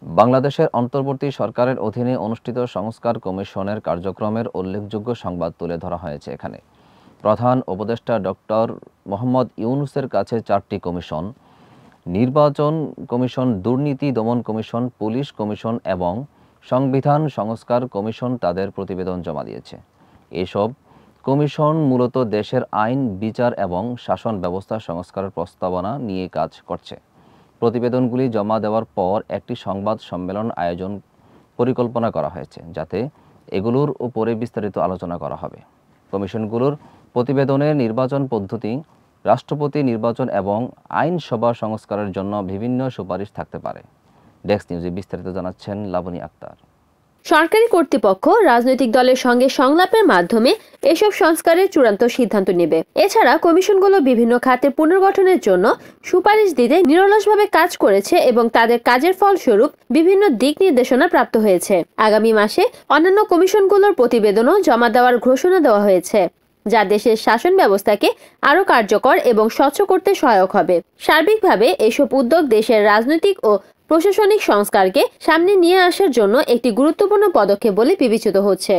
বাংলাদেশের অন্তর্বর্তী সরকারের অধীনে অনুষ্ঠিত সংস্কার কমিশনের কার্যক্রমের উল্লেখযোগ্য সংবাদ তুলে ধরা হয়েছে এখানে। প্রধান উপদেষ্টা ডক্টর মোহাম্মদ ইউনূসের কাছে 4টি কমিশন, নির্বাচন কমিশন, দুর্নীতি দমন কমিশন, পুলিশ কমিশন এবং সংবিধান সংস্কার কমিশন তাদের প্রতিবেদন জমা দিয়েছে। এসব কমিশন মূলত দেশের আইন, বিচার এবং শাসন ব্যবস্থা সংস্কারের প্রস্তাবনা নিয়ে কাজ করছে। প্রতিবেদনগুলি জমা দেওয়ার পর একটি সংবাদ সম্মেলন আয়োজন পরিকল্পনা করা হয়েছে, যাতে এগুলোর উপরে বিস্তারিত আলোচনা করা হবে। কমিশনগুলোর প্রতিবেদনে নির্বাচন পদ্ধতি, রাষ্ট্রপতি নির্বাচন এবং আইনসভা সংস্কারের জন্য বিভিন্ন সুপারিশ থাকতে পারে। ডেস্ক নিউজে বিস্তারিত জানাচ্ছেন লাবনী আক্তার। সরকারি কর্তৃপক্ষ রাজনৈতিক দলের সঙ্গে সংলাপের মাধ্যমে এসব সংস্কারের চূড়ান্ত সিদ্ধান্ত নেবে। এছাড়া কমিশনগুলো বিভিন্ন খাতে পুনর্গঠনের জন্য সুপারিশ দিতে নিরলসভাবে কাজ করেছে এবং তাদের কাজের ফলস্বরূপ বিভিন্ন দিক নির্দেশনা প্রাপ্ত হয়েছে। আগামী মাসে অন্যান্য কমিশনগুলোর প্রতিবেদনও জমা দেওয়ার ঘোষণা দেওয়া হয়েছে, যা দেশের শাসন ব্যবস্থাকে আরও কার্যকর এবং স্বচ্ছ করতে সহায়ক হবে। সার্বিকভাবে এসব উদ্যোগ দেশের রাজনৈতিক ও প্রশাসনিক সংস্কারকে সামনে নিয়ে আসার জন্য একটি গুরুত্বপূর্ণ পদক্ষেপ বলে বিবেচিত হচ্ছে।